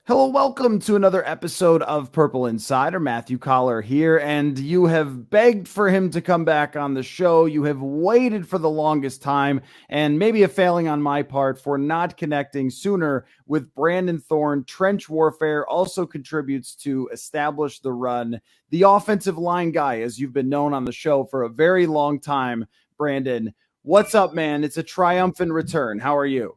Hello, welcome to another episode of Purple Insider. Matthew Collar here, and you have begged for him to come back on the show. You have waited for the longest time, and maybe a failing on my part for not connecting sooner with Brandon Thorn. Trench Warfare also contributes to Establish the Run, the offensive line guy, as you've been known on the show for a very long time. Brandon, what's up, man? It's a triumphant return. How are you?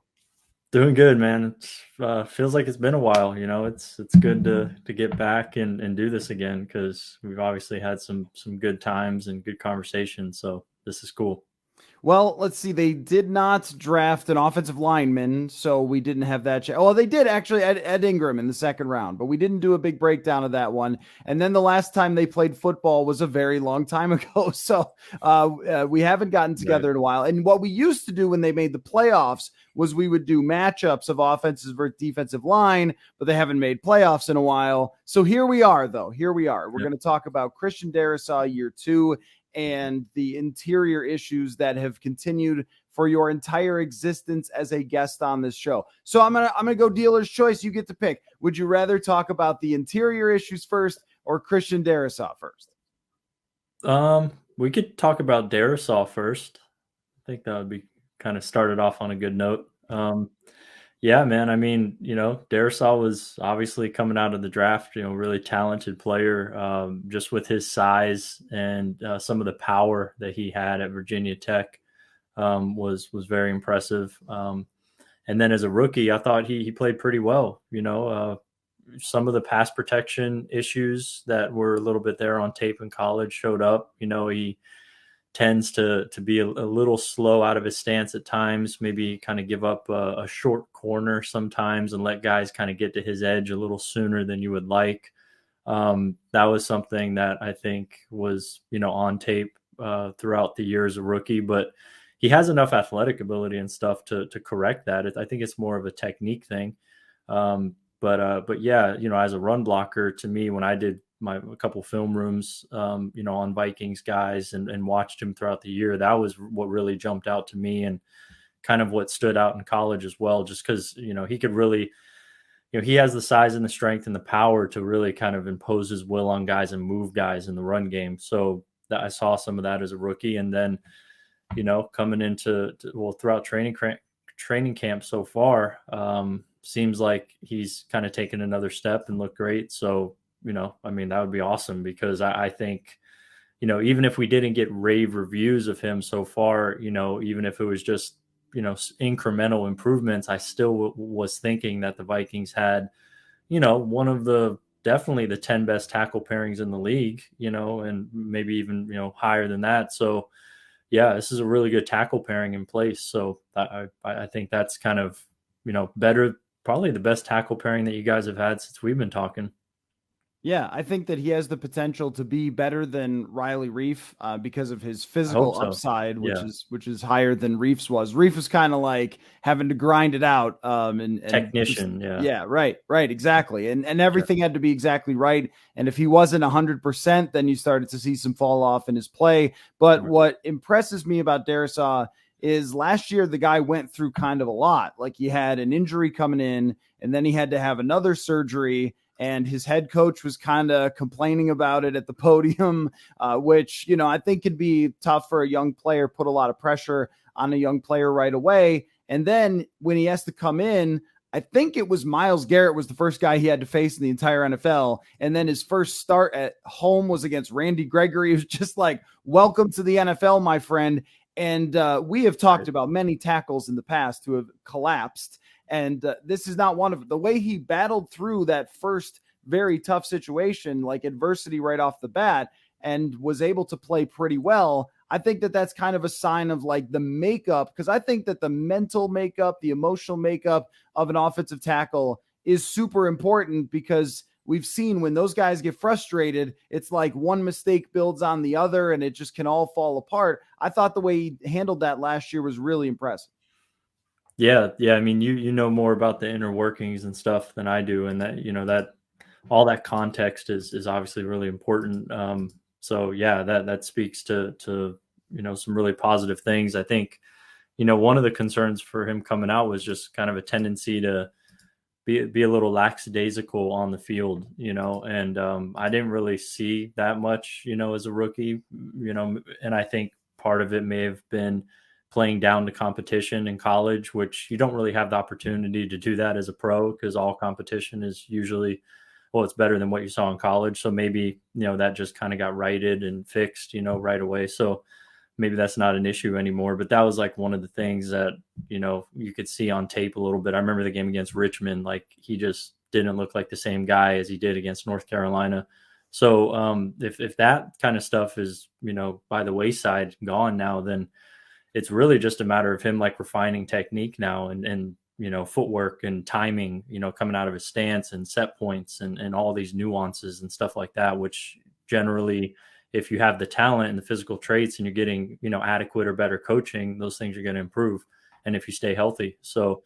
Doing good, man. It feels like it's been a while. It's good to get back and do this again because we've obviously had some good times and good conversations. So this is cool. Well, let's see. They did not draft an offensive lineman, so we didn't have that. Oh, they did actually, Ed Ingram in the second round, but we didn't do a big breakdown of that one. And then the last time they played football was a very long time ago, so we haven't gotten Right. together in a while. And what we used to do when they made the playoffs was we would do matchups of offensive versus defensive line, but they haven't made playoffs in a while. So here we are, though. Here we are. We're Yep. going to talk about Christian Darrisaw year two and the interior issues that have continued for your entire existence as a guest on this show. So I'm gonna go dealer's choice. You get to pick. Would you rather talk about the interior issues first or Christian Darrisaw first? We could talk about Darisaw first. I think that would be kind of started off on a good note. Yeah, man. I mean, Darisaw was obviously coming out of the draft, really talented player, just with his size and some of the power that he had at Virginia Tech was very impressive. And then as a rookie, I thought he played pretty well. Some of the pass protection issues that were a little bit there on tape in college showed up. He tends to be a little slow out of his stance at times, maybe kind of give up a short corner sometimes and let guys kind of get to his edge a little sooner than you would like. That was something that I think was, on tape throughout the year as a rookie, but he has enough athletic ability and stuff to correct that. I think it's more of a technique thing. But yeah, as a run blocker, to me, when I did a couple film rooms, on Vikings guys and watched him throughout the year, that was what really jumped out to me and kind of what stood out in college as well, just because, he could really, he has the size and the strength and the power to really kind of impose his will on guys and move guys in the run game. So that I saw some of that as a rookie. And then, coming throughout training camp so far, seems like he's kind of taken another step and looked great. So, I mean, that would be awesome because I think, even if we didn't get rave reviews of him so far, even if it was just, incremental improvements, I still was thinking that the Vikings had, one of the definitely the 10 best tackle pairings in the league, and maybe even, higher than that. So, yeah, this is a really good tackle pairing in place. So I think that's kind of, better, probably the best tackle pairing that you guys have had since we've been talking. Yeah, I think that he has the potential to be better than Riley Reef because of his I hope physical so. upside, which Yeah. is higher than Reef's was. Reef was kind of like having to grind it out, and just Technician. Yeah. yeah, right, exactly, and Sure. everything had to be exactly right. And if he wasn't 100%, then you started to see some fall off in his play. But Right. what impresses me about Darisaw is last year the guy went through kind of a lot. Like he had an injury coming in, and then he had to have another surgery and his head coach was kind of complaining about it at the podium, which, I think could be tough for a young player, put a lot of pressure on a young player right away. And then when he has to come in, I think it was Myles Garrett was the first guy he had to face in the entire NFL. And then his first start at home was against Randy Gregory. It was just like, welcome to the NFL, my friend. And we have talked Right. about many tackles in the past who have collapsed, and this is not one of the way he battled through that first very tough situation, like adversity right off the bat, and was able to play pretty well. I think that that's kind of a sign of like the makeup, because I think that the mental makeup, the emotional makeup of an offensive tackle is super important because we've seen when those guys get frustrated, it's like one mistake builds on the other and it just can all fall apart. I thought the way he handled that last year was really impressive. Yeah. Yeah. I mean, you know more about the inner workings and stuff than I do. And that, that all that context is obviously really important. So yeah, that speaks to, some really positive things. I think, one of the concerns for him coming out was just kind of a tendency to be a little lackadaisical on the field, and I didn't really see that much, as a rookie, and I think part of it may have been playing down to competition in college, which you don't really have the opportunity to do that as a pro because all competition is usually, well, it's better than what you saw in college. So maybe, that just kind of got righted and fixed, right away. So maybe that's not an issue anymore. But that was like one of the things that, you could see on tape a little bit. I remember the game against Richmond, like he just didn't look like the same guy as he did against North Carolina. So if that kind of stuff is, by the wayside gone now, then it's really just a matter of him like refining technique now and footwork and timing, coming out of his stance and set points and all these nuances and stuff like that, which generally, if you have the talent and the physical traits and you're getting, adequate or better coaching, those things are going to improve. And if you stay healthy. So,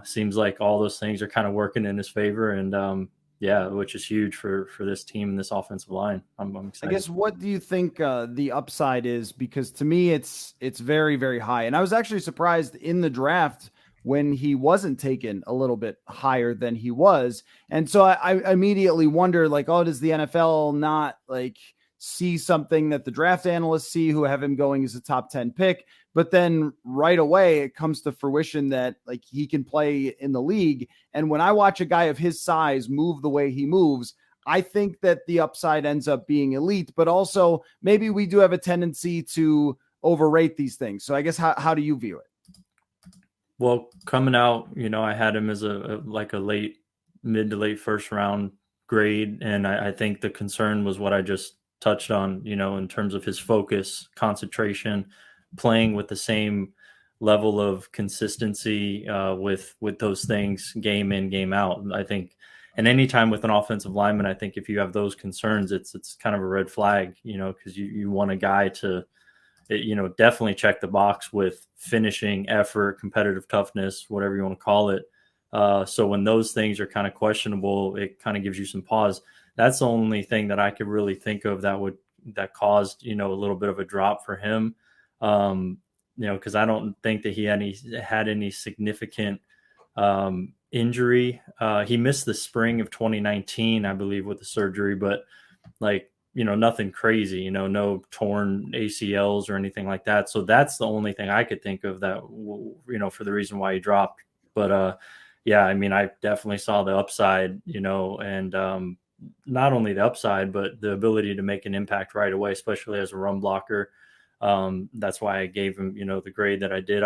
seems like all those things are kind of working in his favor. And yeah, which is huge for this team and this offensive line. I'm excited. I guess, what do you think the upside is? Because to me, it's very, very high. And I was actually surprised in the draft when he wasn't taken a little bit higher than he was. And so I immediately wonder, like, oh, does the NFL not like see something that the draft analysts see who have him going as a top 10 pick? But then right away, it comes to fruition that like he can play in the league. And when I watch a guy of his size move the way he moves, I think that the upside ends up being elite, but also maybe we do have a tendency to overrate these things. So I guess, how do you view it? Well, coming out, I had him as a mid to late first round grade. And I think the concern was what I just touched on, in terms of his focus, concentration, playing with the same level of consistency with those things game in, game out. I think, and anytime with an offensive lineman, I think if you have those concerns, it's kind of a red flag, because you want a guy to, definitely check the box with finishing, effort, competitive toughness, whatever you want to call it. So when those things are kind of questionable, it kind of gives you some pause. That's the only thing that I could really think of that caused, a little bit of a drop for him. Because I don't think that he had any significant injury. He missed the spring of 2019, I believe, with the surgery, but like, nothing crazy, no torn ACLs or anything like that. So that's the only thing I could think of that, for the reason why he dropped. But yeah, I mean, I definitely saw the upside, and not only the upside, but the ability to make an impact right away, especially as a run blocker. That's why I gave him, the grade that I did.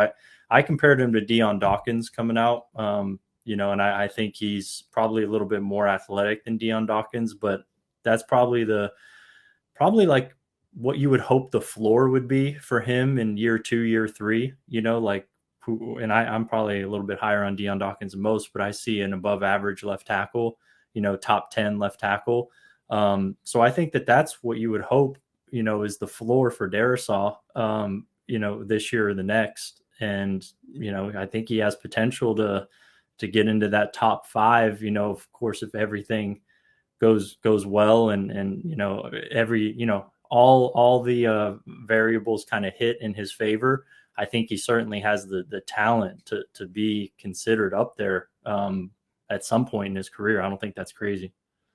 I compared him to Deion Dawkins coming out, and I think he's probably a little bit more athletic than Deion Dawkins, but that's probably like what you would hope the floor would be for him in year 2, year 3, and I'm probably a little bit higher on Deion Dawkins than most, but I see an above average left tackle, top 10 left tackle. So I think that that's what you would hope, is the floor for Darrisaw, this year or the next. And, I think he has potential to get into that top 5, of course, if everything goes well and all the variables kind of hit in his favor. I think he certainly has the talent to be considered up there at some point in his career. I don't think that's crazy.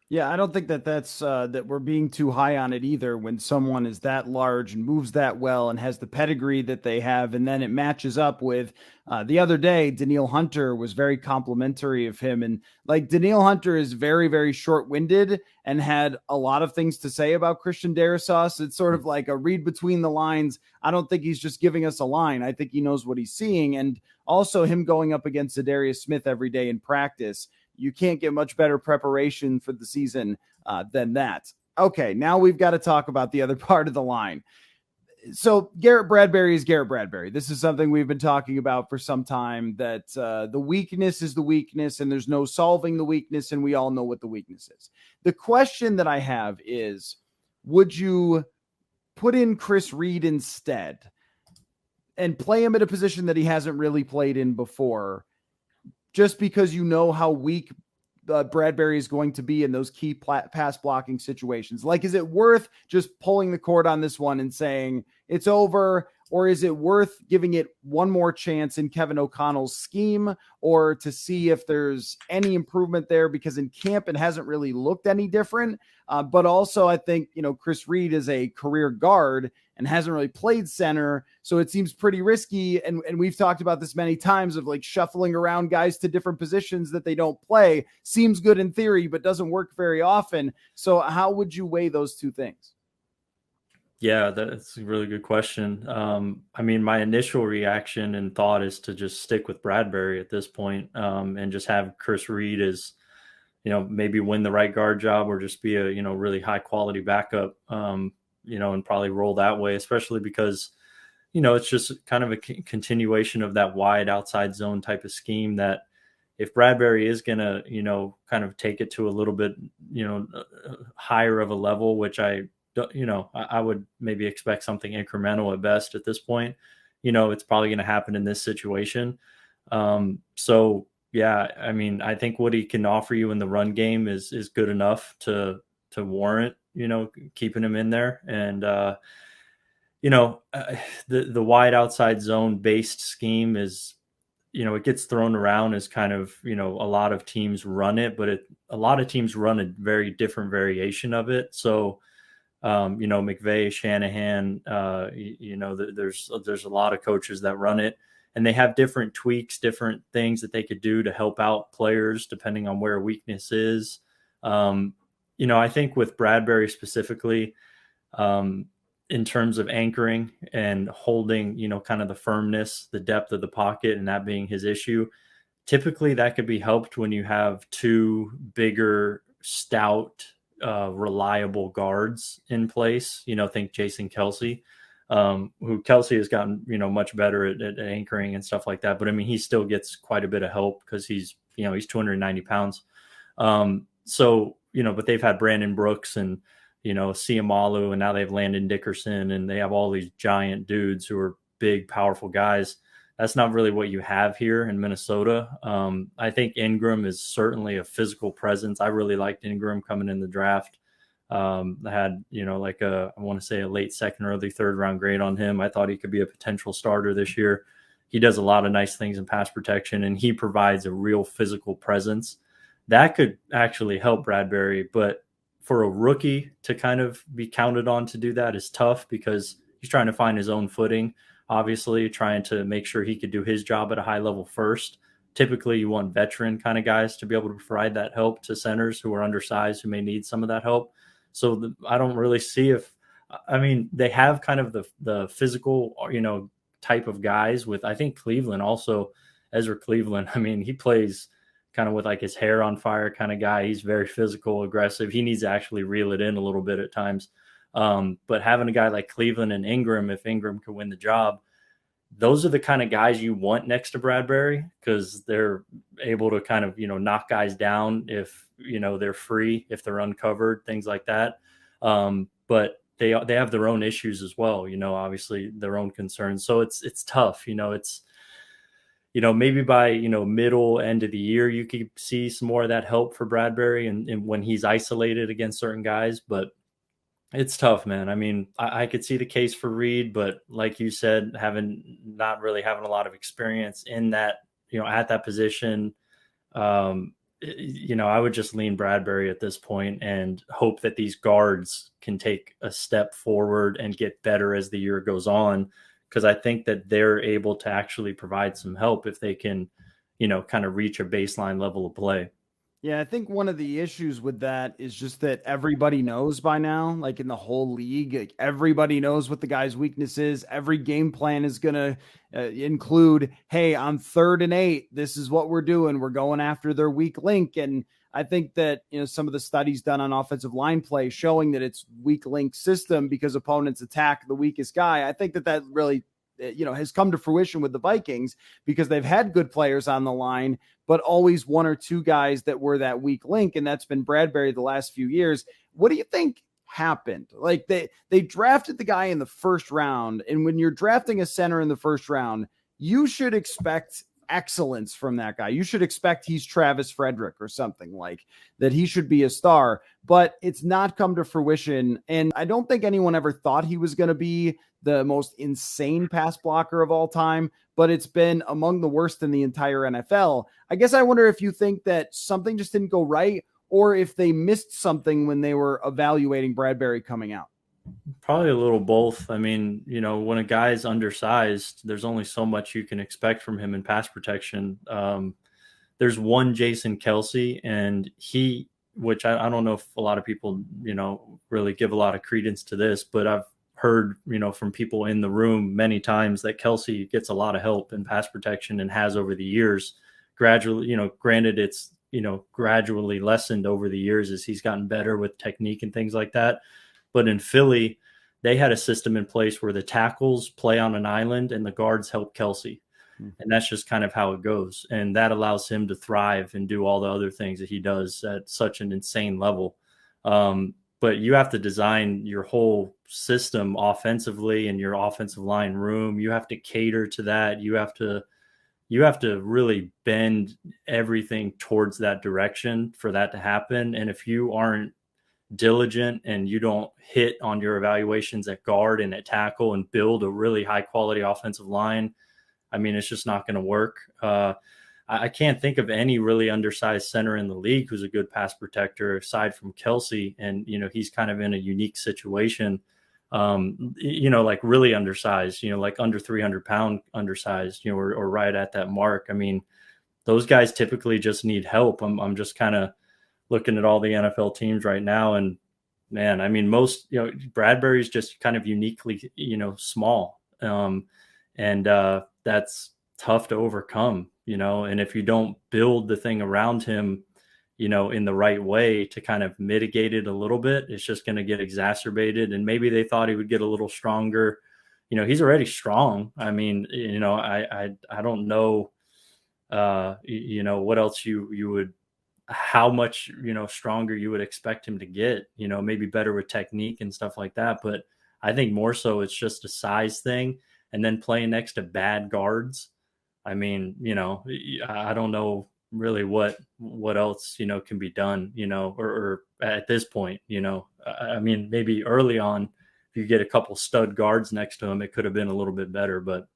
Yeah, I don't think that's that we're being too high on it either. When someone is that large and moves that well and has the pedigree that they have, and then it matches up with the other day, Danielle Hunter was very complimentary of him, and like Danielle Hunter is very, very short-winded and had a lot of things to say about Christian Darrisaw. So it's sort of like a read between the lines. I don't think he's just giving us a line. I think he knows what he's seeing, and also him going up against Zadarius Smith every day in practice. You can't get much better preparation for the season than that. Okay, now we've got to talk about the other part of the line. So Garrett Bradbury is Garrett Bradbury. This is something we've been talking about for some time, that the weakness is the weakness and there's no solving the weakness, and we all know what the weakness is. The question that I have is, would you put in Chris Reed instead and play him at a position that he hasn't really played in before, just because you know how weak Bradbury is going to be in those key pass blocking situations? Like, is it worth just pulling the cord on this one and saying it's over? or is it worth giving it one more chance in Kevin O'Connell's scheme, or to see if there's any improvement there? Because in camp, it hasn't really looked any different. But also, I think, Chris Reed is a career guard and hasn't really played center. So it seems pretty risky. And we've talked about this many times of like shuffling around guys to different positions that they don't play. Seems good in theory, but doesn't work very often. So how would you weigh those two things? Yeah, that's a really good question. I mean, my initial reaction and thought is to just stick with Bradbury at this point, and just have Chris Reed as, maybe win the right guard job or just be a, really high quality backup, and probably roll that way, especially because, it's just kind of a continuation of that wide outside zone type of scheme that if Bradbury is going to, kind of take it to a little bit, higher of a level, which I would maybe expect something incremental at best at this point. It's probably going to happen in this situation. So yeah, I mean, I think what he can offer you in the run game is good enough to warrant, keeping him in there. And the wide outside zone based scheme is, it gets thrown around as kind of, a lot of teams run it, but a lot of teams run a very different variation of it. So McVay, Shanahan, there's a lot of coaches that run it, and they have different tweaks, different things that they could do to help out players depending on where weakness is. I think with Bradbury specifically, in terms of anchoring and holding, kind of the firmness, the depth of the pocket, and that being his issue, typically that could be helped when you have two bigger, stout, reliable guards in place. Think Jason Kelsey, who Kelsey has gotten, much better at anchoring and stuff like that. But I mean, he still gets quite a bit of help because he's 290 pounds. But they've had Brandon Brooks and, Siamalu, and now they have Landon Dickerson, and they have all these giant dudes who are big, powerful guys. That's not really what you have here in Minnesota. I think Ingram is certainly a physical presence. I really liked Ingram coming in the draft. I had, I want to say a late second, early third round grade on him. I thought he could be a potential starter this year. He does a lot of nice things in pass protection, and he provides a real physical presence that could actually help Bradbury. But for a rookie to kind of be counted on to do that is tough because he's trying to find his own footing. Obviously, trying to make sure he could do his job at a high level first. Typically, you want veteran kind of guys to be able to provide that help to centers who are undersized, who may need some of that help. So I don't really see they have kind of the physical, type of guys with, I think Cleveland also, Ezra Cleveland. I mean, he plays kind of with like his hair on fire kind of guy. He's very physical, aggressive. He needs to actually reel it in a little bit at times. But having a guy like Cleveland and Ingram, if Ingram could win the job, those are the kind of guys you want next to Bradbury because they're able to kind of, knock guys down if, they're free, if they're uncovered, things like that. But they have their own issues as well, obviously their own concerns. So it's tough, it's, maybe by, middle end of the year, you could see some more of that help for Bradbury and when he's isolated against certain guys, but it's tough, man. I mean, I could see the case for Reed, but like you said, not really having a lot of experience in that, at that position, I would just lean Bradbury at this point and hope that these guards can take a step forward and get better as the year goes on. Because I think that they're able to actually provide some help if they can, kind of reach a baseline level of play. Yeah, I think one of the issues with that is just that everybody knows by now, like in the whole league, like everybody knows what the guy's weakness is. Every game plan is going to include, hey, on 3rd and 8, this is what we're doing. We're going after their weak link. And I think that, some of the studies done on offensive line play showing that it's weak link system because opponents attack the weakest guy. I think that really, has come to fruition with the Vikings because they've had good players on the line, but always one or two guys that were that weak link. And that's been Bradbury the last few years. What do you think happened? Like they drafted the guy in the first round. And when you're drafting a center in the first round, you should expect excellence from that guy. You should expect he's Travis Frederick or something, like that. He should be a star, but it's not come to fruition. And I don't think anyone ever thought he was going to be the most insane pass blocker of all time, but it's been among the worst in the entire NFL. I guess I wonder if you think that something just didn't go right, or if they missed something when they were evaluating Bradbury coming out. Probably a little both. I mean, when a guy's undersized, there's only so much you can expect from him in pass protection. There's one Jason Kelsey, and which I don't know if a lot of people, really give a lot of credence to this, but I've heard, from people in the room many times that Kelsey gets a lot of help in pass protection and has over the years. Gradually, granted it's, gradually lessened over the years as he's gotten better with technique and things like that. But in Philly, they had a system in place where the tackles play on an island and the guards help Kelsey. And that's just kind of how it goes. And that allows him to thrive and do all the other things that he does at such an insane level. But you have to design your whole system offensively and your offensive line room. You have to cater to that. You have to really bend everything towards that direction for that to happen. And if you aren't diligent and you don't hit on your evaluations at guard and at tackle and build a really high quality offensive line, I mean, it's just not going to work. I can't think of any really undersized center in the league who's a good pass protector aside from Kelsey. And, he's kind of in a unique situation, like really undersized, like under 300-pound undersized, or right at that mark. I mean, those guys typically just need help. I'm just kind of looking at all the NFL teams right now, and man, I mean, most, Bradbury's just kind of uniquely, small. And that's tough to overcome, and if you don't build the thing around him, in the right way to kind of mitigate it a little bit, it's just going to get exacerbated. And maybe they thought he would get a little stronger. He's already strong. I mean, I don't know, what else you would, how much, stronger you would expect him to get, maybe better with technique and stuff like that. But I think more so it's just a size thing. And then playing next to bad guards. I mean, I don't know really what else, can be done, or at this point, I mean, maybe early on, if you get a couple stud guards next to him, it could have been a little bit better, but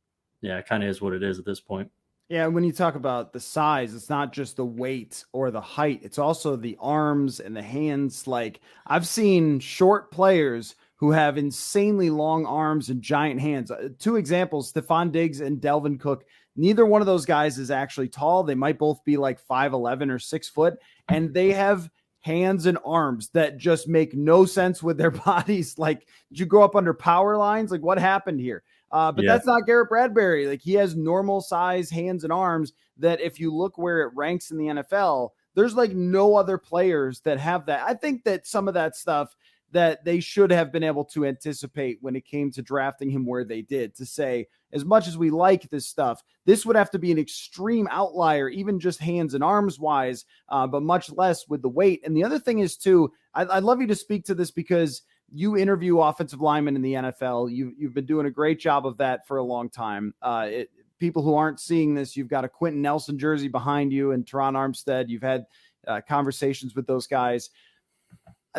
yeah, it kind of is what it is at this point. Yeah, when you talk about the size, it's not just the weight or the height, it's also the arms and the hands. Like, I've seen short players who have insanely long arms and giant hands. Two examples, Stephon Diggs and Delvin Cook. Neither one of those guys is actually tall. They might both be like 5'11" or 6 foot, and they have hands and arms that just make no sense with their bodies. Like, did you grow up under power lines? Like, what happened here? But Yeah. that's not Garrett Bradbury. Like, he has normal size hands and arms that if you look where it ranks in the NFL, there's like no other players that have that. I think that some of that stuff that they should have been able to anticipate when it came to drafting him where they did, to say, as much as we like this stuff, this would have to be an extreme outlier, even just hands and arms wise, but much less with the weight. And the other thing is too, I'd love you to speak to this because you interview offensive linemen in the NFL. You've been doing a great job of that for a long time. People who aren't seeing this, you've got a Quentin Nelson jersey behind you and Teron Armstead. You've had conversations with those guys.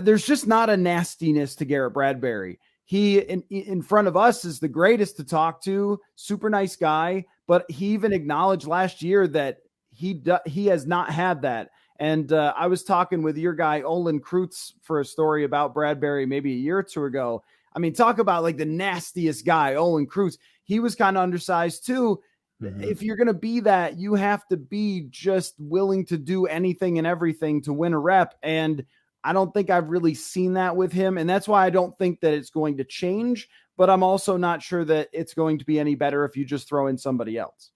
There's just not a nastiness to Garrett Bradbury. He in front of us is the greatest to talk to, super nice guy, but he even acknowledged last year that he has not had that. And I was talking with your guy, Olin Kreutz, for a story about Bradbury maybe a year or two ago. I mean, talk about like the nastiest guy, Olin Kreutz. He was kind of undersized too. Mm-hmm. If you're going to be that, you have to be just willing to do anything and everything to win a rep. And I don't think I've really seen that with him. And that's why I don't think that it's going to change. But I'm also not sure that it's going to be any better if you just throw in somebody else.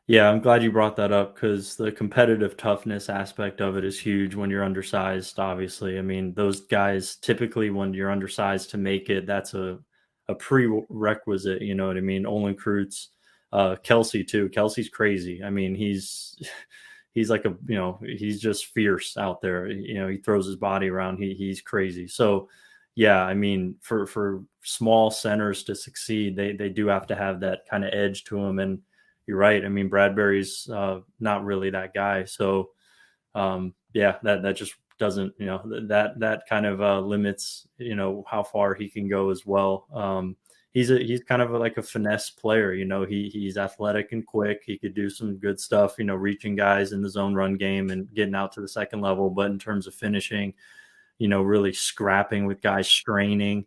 Yeah, I'm glad you brought that up because the competitive toughness aspect of it is huge when you're undersized, obviously. I mean, those guys typically when you're undersized to make it, that's a prerequisite, you know what I mean? Olin Kreutz, Kelsey too. Kelsey's crazy. I mean, he's like he's just fierce out there. He throws his body around. He's crazy. So yeah, I mean, for small centers to succeed, they do have to have that kind of edge to them. And you're right. I mean, Bradbury's not really that guy. So yeah, that just doesn't, that kind of limits, how far he can go as well. He's kind of like a finesse player. He's athletic and quick. He could do some good stuff, reaching guys in the zone run game and getting out to the second level. But in terms of finishing, really scrapping with guys, straining.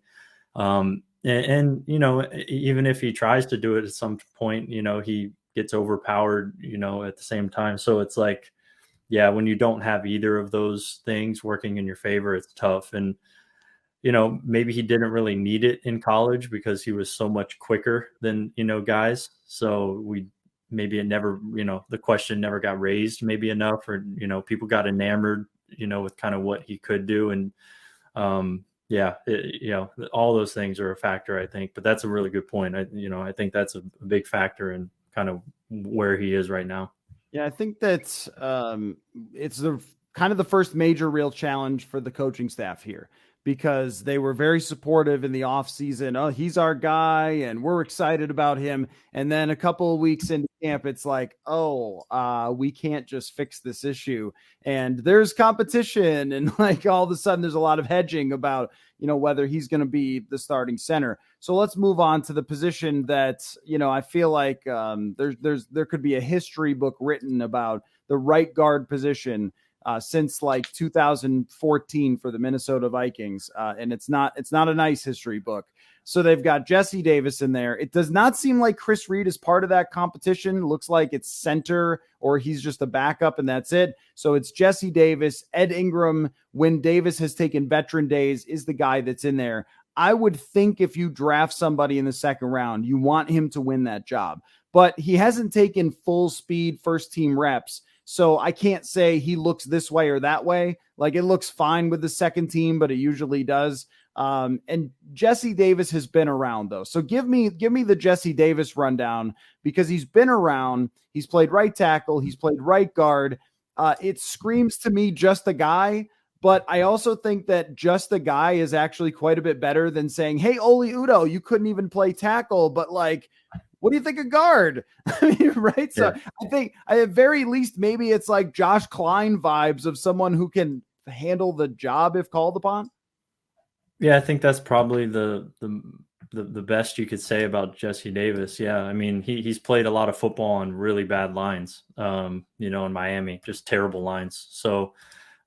And even if he tries to do it at some point, he gets overpowered, at the same time. So it's like, yeah, when you don't have either of those things working in your favor, it's tough. And, maybe he didn't really need it in college because he was so much quicker than, guys. So maybe it never, the question never got raised maybe enough, or, people got enamored, with kind of what he could do. And, yeah, all those things are a factor, I think. But that's a really good point. I think that's a big factor in kind of where he is right now. Yeah, I think that's it's the kind of the first major real challenge for the coaching staff here, because they were very supportive in the offseason. Oh, he's our guy and we're excited about him. And then a couple of weeks into camp, it's like, oh, we can't just fix this issue. And there's competition. And like all of a sudden there's a lot of hedging about, whether he's going to be the starting center. So let's move on to the position that, I feel like there could be a history book written about the right guard position since like 2014 for the Minnesota Vikings. And it's not a nice history book. So they've got Jesse Davis in there. It does not seem like Chris Reed is part of that competition. It looks like it's center, or he's just a backup and that's it. So it's Jesse Davis. Ed Ingram, when Davis has taken veteran days, is the guy that's in there. I would think if you draft somebody in the second round, you want him to win that job. But he hasn't taken full speed first team reps. So I can't say he looks this way or that way. Like, it looks fine with the second team, but it usually does. And Jesse Davis has been around though. So give me the Jesse Davis rundown, because he's been around. He's played right tackle. He's played right guard. It screams to me just a guy, but I also think that just a guy is actually quite a bit better than saying, hey, Oli Udoh, you couldn't even play tackle, but like, what do you think of guard? I mean, right? So Yeah. I think at very least, maybe it's like Josh Klein vibes of someone who can handle the job if called upon. Yeah, I think that's probably the best you could say about Jesse Davis. Yeah, I mean, he's played a lot of football on really bad lines, in Miami, just terrible lines. So,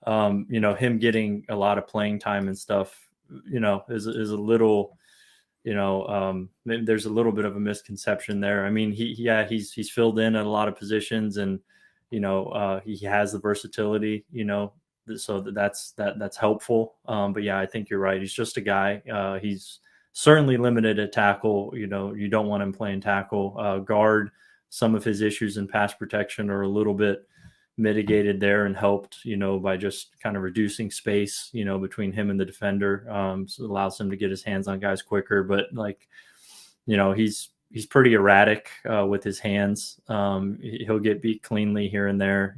him getting a lot of playing time and stuff, is a little, there's a little bit of a misconception there. I mean, he's filled in at a lot of positions, and he has the versatility, so that's helpful. But yeah, I think you're right. He's just a guy. He's certainly limited at tackle. You don't want him playing tackle. Guard, some of his issues in pass protection are a little bit mitigated there and helped, by just kind of reducing space, between him and the defender. So it allows him to get his hands on guys quicker. But like, he's pretty erratic with his hands. He'll get beat cleanly here and there.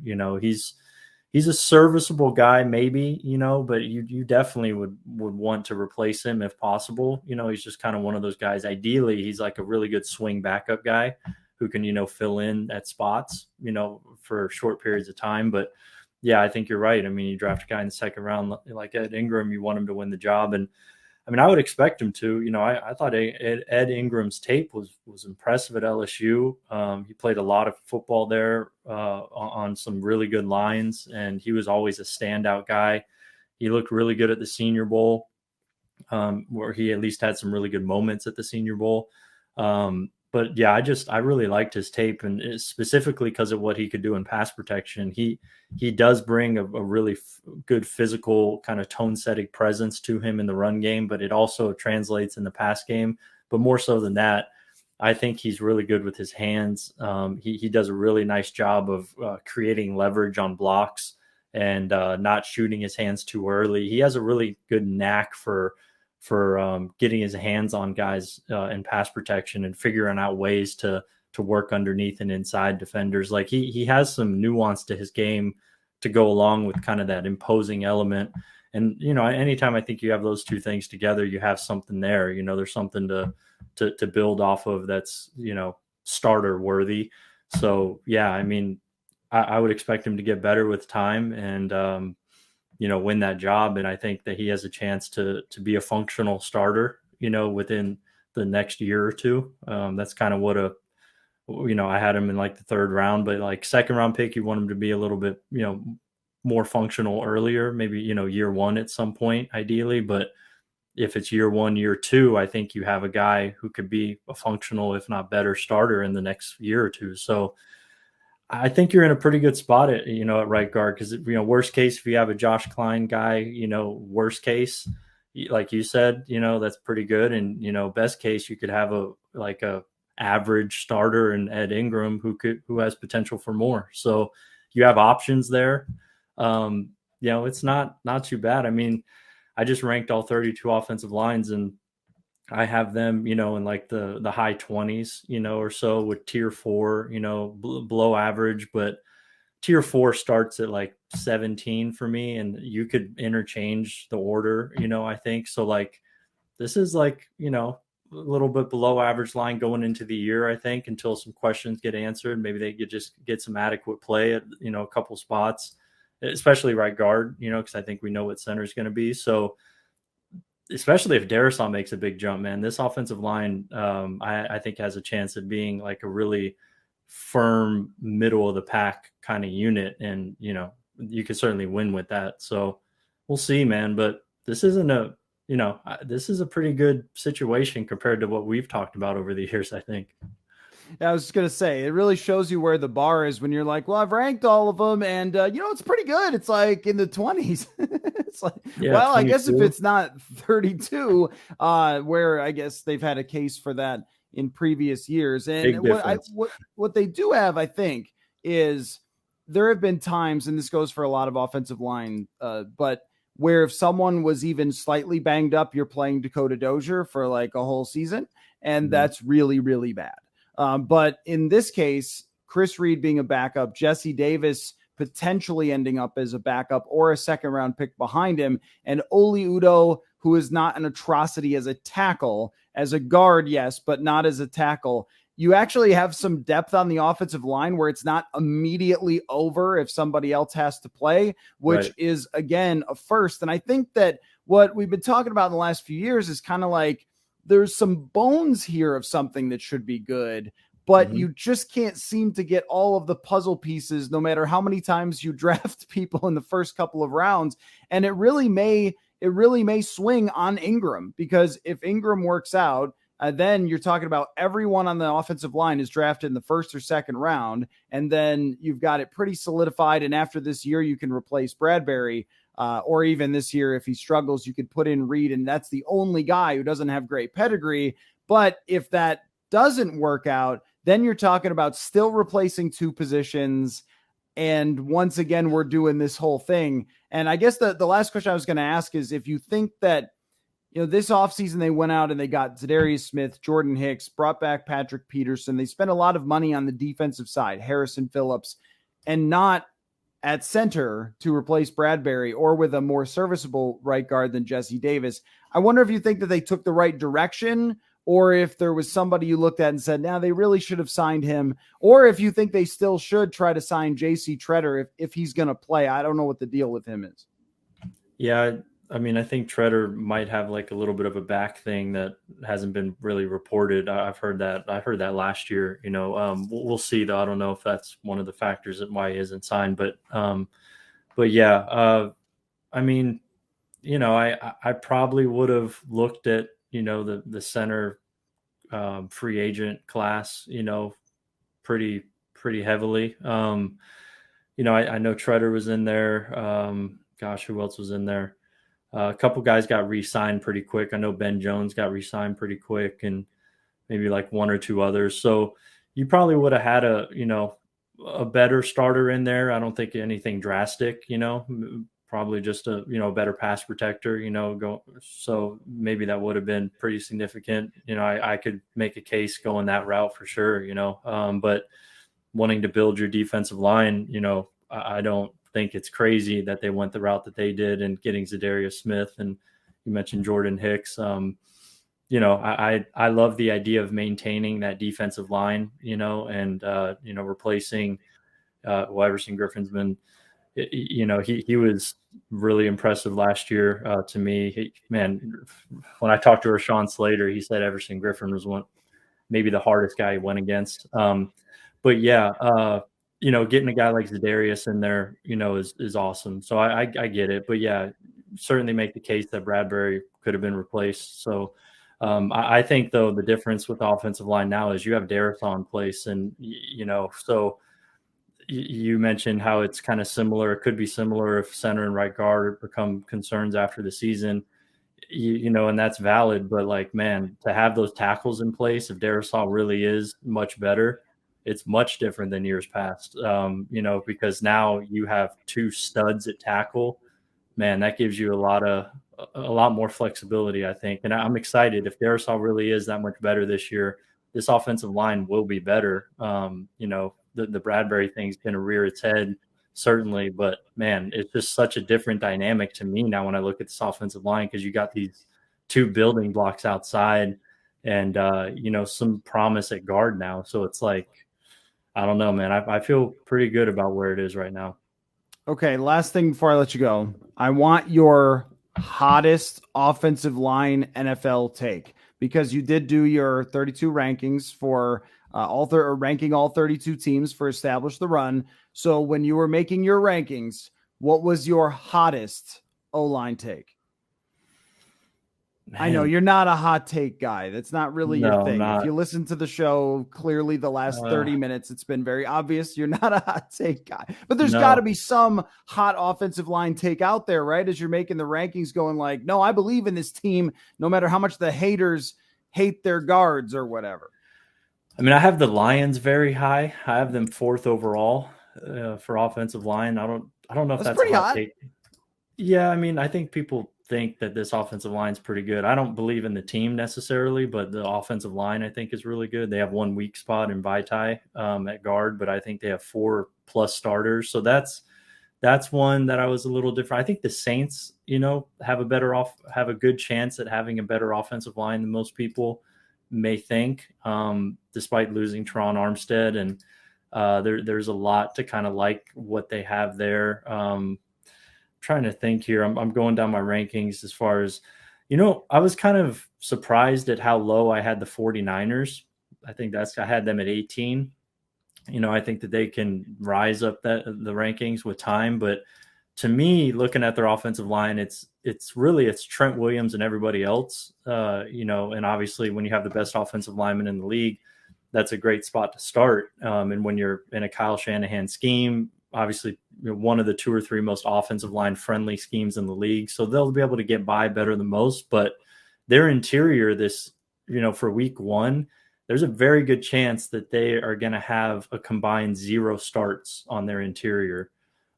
He's a serviceable guy, maybe, but you definitely would want to replace him if possible. He's just kind of one of those guys. Ideally, he's like a really good swing backup guy who can, fill in at spots, for short periods of time. But yeah, I think you're right. I mean, you draft a guy in the second round like Ed Ingram, you want him to win the job. And I mean, I would expect him to. I thought Ed Ingram's tape was impressive at LSU. He played a lot of football there on some really good lines, and he was always a standout guy. He looked really good at the Senior Bowl, where he at least had some really good moments at the Senior Bowl. But yeah, I really liked his tape, and specifically because of what he could do in pass protection. He does bring a really good physical kind of tone-setting presence to him in the run game, but it also translates in the pass game. But more so than that, I think he's really good with his hands. He does a really nice job of creating leverage on blocks and not shooting his hands too early. He has a really good knack for getting his hands on guys in pass protection and figuring out ways to work underneath and inside defenders. Like he has some nuance to his game to go along with kind of that imposing element. And, anytime I think you have those two things together, you have something there. There's something to build off of that's, starter worthy. So yeah, I mean, I would expect him to get better with time and win that job. And I think that he has a chance to be a functional starter, within the next year or two. That's kind of what I had him in like the third round, but like second round pick, you want him to be a little bit, more functional earlier, maybe, year one at some point, ideally. But if it's year one, year two, I think you have a guy who could be a functional, if not better, starter in the next year or two. So I think you're in a pretty good spot at right guard because worst case if you have a Josh Klein guy, worst case, like you said, that's pretty good, and best case you could have a average starter in Ed Ingram who has potential for more. So you have options there. It's not too bad. I mean, I just ranked all 32 offensive lines and I have them, in like the high 20s, or so with tier 4, below average, but tier 4 starts at like 17 for me, and you could interchange the order, I think. So like this is like, a little bit below average line going into the year, I think, until some questions get answered. Maybe they could just get some adequate play at, a couple spots, especially right guard, because I think we know what center is going to be. So especially if Darrisaw makes a big jump, man, this offensive line, I think has a chance of being like a really firm middle of the pack kind of unit. And, you could certainly win with that. So we'll see, man. But this isn't this is a pretty good situation compared to what we've talked about over the years, I think. Yeah, I was just gonna say, it really shows you where the bar is when you're like, well, I've ranked all of them, and it's pretty good. It's like in the 20s. It's like, Yeah, well, I guess if 22. it's not 32, where I guess they've had a case for that in previous years. And Big difference. what they do have, I think, is there have been times, and this goes for a lot of offensive line, but where if someone was even slightly banged up, you're playing Dakota Dozier for like a whole season, and Mhm. that's really, really bad. But in this case, Chris Reed being a backup, Jesse Davis potentially ending up as a backup or a second round pick behind him, and Oli Udo, who is not an atrocity as a tackle, as a guard, yes, but not as a tackle. You actually have some depth on the offensive line where it's not immediately over if somebody else has to play, which Right. is, again, a first. And I think that what we've been talking about in the last few years is kind of like, there's some bones here of something that should be good, but Hmm. you just can't seem to get all of the puzzle pieces no matter how many times you draft people in the first couple of rounds. And it really may swing on Ingram, because if Ingram works out, then you're talking about everyone on the offensive line is drafted in the first or second round, and then you've got it pretty solidified. And after this year, you can replace Bradbury. Or even this year, if he struggles, you could put in Reed, and that's the only guy who doesn't have great pedigree. But if that doesn't work out, then you're talking about still replacing two positions. And once again, we're doing this whole thing. And I guess the last question I was going to ask is, if you think that, this offseason they went out and they got Zadarius Smith, Jordan Hicks, brought back Patrick Peterson. They spent a lot of money on the defensive side, Harrison Phillips, and not at center to replace Bradbury, or with a more serviceable right guard than Jesse Davis. I wonder if you think that they took the right direction, or if there was somebody you looked at and said, now they really should have signed him, or if you think they still should try to sign JC Treader if he's going to play. I don't know what the deal with him is. Yeah, I mean, I think Treader might have like a little bit of a back thing that hasn't been really reported. I've heard that. I heard that last year. We'll see though. I don't know if that's one of the factors that why he isn't signed, but yeah. I mean, I probably would have looked at the center free agent class, pretty heavily. I know Treader was in there. Gosh, who else was in there? A couple guys got re-signed pretty quick. I know Ben Jones got re-signed pretty quick, and maybe like one or two others. So you probably would have had a better starter in there. I don't think anything drastic. Probably just a better pass protector. So maybe that would have been pretty significant. I could make a case going that route for sure. But wanting to build your defensive line, I don't think it's crazy that they went the route that they did and getting Zadarius Smith, and you mentioned Jordan Hicks. I love the idea of maintaining that defensive line, and replacing Everson Griffin's been, he was really impressive last year to me. When I talked to Rashawn Slater, he said Everson Griffin was maybe the hardest guy he went against. But yeah, getting a guy like Za'Darius in there, is awesome. So I get it. But yeah, certainly make the case that Bradbury could have been replaced. So I think, though, the difference with the offensive line now is you have Darrisaw in place. And, so you mentioned how it's kind of similar. It could be similar if center and right guard become concerns after the season. And that's valid, but like, man, to have those tackles in place, if Darrisaw really is much better, it's much different than years past. Because now you have two studs at tackle, man, that gives you a lot more flexibility, I think. And I'm excited if Darrisaw really is that much better this year, this offensive line will be better. The Bradbury thing's going to rear its head, certainly, but man, it's just such a different dynamic to me now when I look at this offensive line, because you got these two building blocks outside and some promise at guard now. So it's like, I don't know, man. I feel pretty good about where it is right now. Okay, last thing before I let you go. I want your hottest offensive line NFL take, because you did do your 32 rankings for ranking all 32 teams for Establish the Run. So when you were making your rankings, what was your hottest O-line take? Man. I know you're not a hot take guy. That's not really your thing. If you listen to the show, clearly the last 30 minutes, it's been very obvious you're not a hot take guy. But there's got to be some hot offensive line take out there, right? As you're making the rankings going like, no, I believe in this team, no matter how much the haters hate their guards or whatever. I mean, I have the Lions very high. I have them 4th overall for offensive line. I don't know if that's pretty a hot hot take. Yeah, I mean, I think people think that this offensive line is pretty good. I don't believe in the team necessarily, but the offensive line I think is really good. They have one weak spot in Vaitai at guard, but I think they have 4+ starters. So that's one that I was a little different. I think the Saints, have a good chance at having a better offensive line than most people may think, despite losing Teron Armstead. And there's a lot to kind of like what they have there. Trying to think here. I'm going down my rankings as far as, I was kind of surprised at how low I had the 49ers. I had them at 18. I think that they can rise up the rankings with time, but to me, looking at their offensive line, it's Trent Williams and everybody else, and obviously when you have the best offensive lineman in the league, that's a great spot to start. And when you're in a Kyle Shanahan scheme, obviously one of the 2 or 3 most offensive line friendly schemes in the league. So they'll be able to get by better than most, but their interior for week 1, there's a very good chance that they are going to have a combined 0 starts on their interior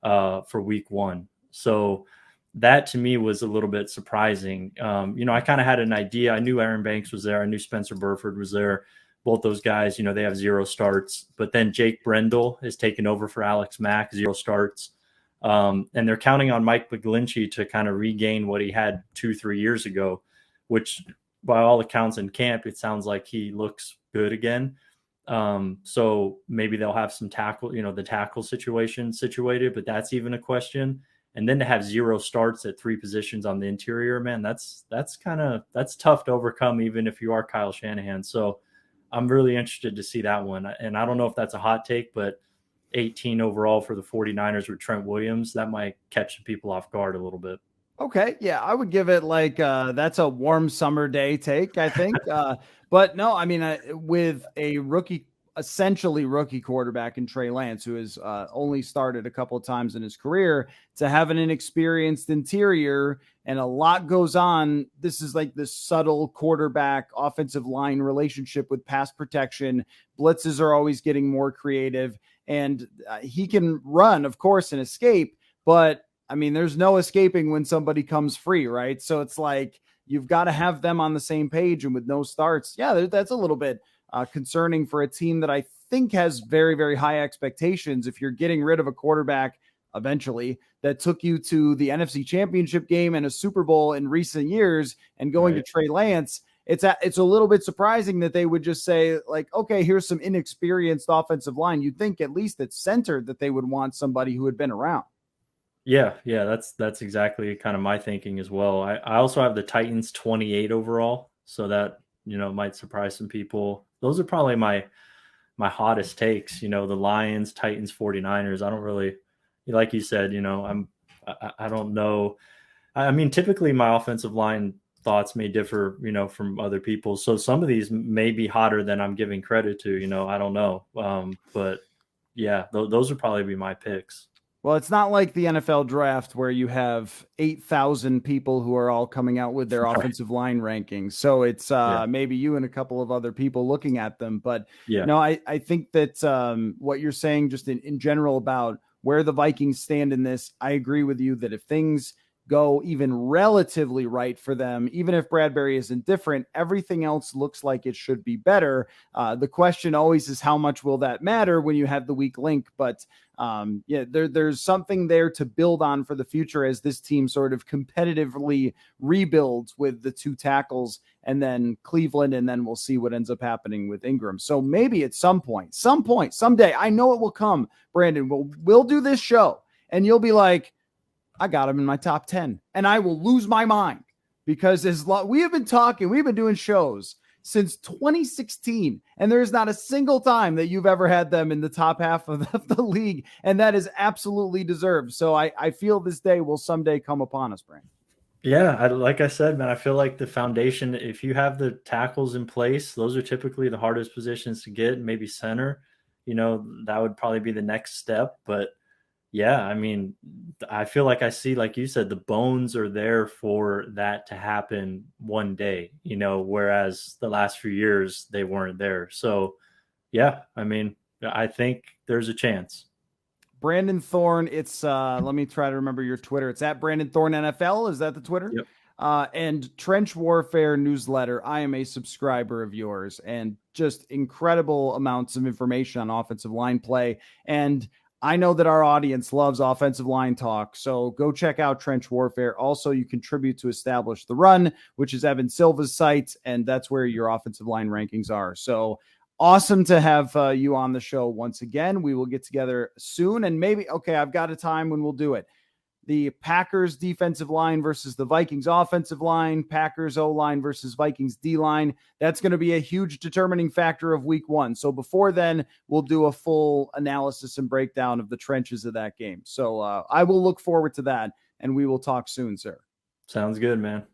for week 1. So that to me was a little bit surprising. I kind of had an idea. I knew Aaron Banks was there. I knew Spencer Burford was there. Both those guys, they have 0 starts. But then Jake Brendel is taking over for Alex Mack, 0 starts. And they're counting on Mike McGlinchey to kind of regain what he had 2-3 years ago, which by all accounts in camp, it sounds like he looks good again. So maybe they'll have some tackle, the tackle situation situated, but that's even a question. And then to have 0 starts at 3 positions on the interior, man, that's tough to overcome, even if you are Kyle Shanahan. So I'm really interested to see that one. And I don't know if that's a hot take, but 18 overall for the 49ers with Trent Williams, that might catch people off guard a little bit. Okay. Yeah. I would give it like, that's a warm summer day take, I think. But no, I mean, with a essentially rookie quarterback in Trey Lance, who has only started a couple of times in his career, to have an inexperienced interior and a lot goes on. This is like this subtle quarterback offensive line relationship with pass protection. Blitzes are always getting more creative, and he can run, of course, and escape, but I mean, there's no escaping when somebody comes free, right? So it's like, you've got to have them on the same page, and with no starts, yeah, that's a little bit concerning for a team that I think has very, very high expectations. If you're getting rid of a quarterback eventually that took you to the NFC Championship game and a Super Bowl in recent years, and going to Trey Lance, it's a little bit surprising that they would just say like, okay, here's some inexperienced offensive line. You'd think at least at center that they would want somebody who had been around. Yeah, that's exactly kind of my thinking as well. I also have the Titans 28 overall, so that might surprise some people. Those are probably my hottest takes. The Lions, Titans, 49ers. I don't really, like you said, I don't know. I mean, typically my offensive line thoughts may differ, from other people. So some of these may be hotter than I'm giving credit to. I don't know. But yeah, those would probably be my picks. Well, it's not like the NFL draft where you have 8,000 people who are all coming out with their Right. offensive line rankings. So it's Yeah. maybe you and a couple of other people looking at them. But Yeah. no, I think that what you're saying just in general about where the Vikings stand in this, I agree with you that if things go even relatively right for them, even if Bradbury isn't different, everything else looks like it should be better. The question always is how much will that matter when you have the weak link? But there's something there to build on for the future as this team sort of competitively rebuilds with the two tackles and then Cleveland, and then we'll see what ends up happening with Ingram. So maybe at some point, someday, I know it will come, Brandon, we'll do this show and you'll be like, I got him in my top 10 and I will lose my mind because we have been talking, we've been doing shows since 2016, and there is not a single time that you've ever had them in the top half of the league, and that is absolutely deserved. So I feel this day will someday come upon us, Brandon. Yeah, like I said, man, I feel like the foundation, if you have the tackles in place, those are typically the hardest positions to get, maybe center, that would probably be the next step. But yeah, I mean, I feel like I see, like you said, the bones are there for that to happen one day, whereas the last few years they weren't there. So yeah, I mean, I think there's a chance. Brandon Thorn, it's let me try to remember your Twitter. It's at Brandon Thorn NFL. Is that the Twitter? Yep. And Trench Warfare newsletter. I am a subscriber of yours, and just incredible amounts of information on offensive line play. And I know that our audience loves offensive line talk, so go check out Trench Warfare. Also, you contribute to Establish the Run, which is Evan Silva's site, and that's where your offensive line rankings are. So awesome to have you on the show once again. We will get together soon, and maybe, okay, I've got a time when we'll do it. The Packers defensive line versus the Vikings offensive line, Packers O-line versus Vikings D-line. That's going to be a huge determining factor of week one. So before then, we'll do a full analysis and breakdown of the trenches of that game. So I will look forward to that, and we will talk soon, sir. Sounds good, man.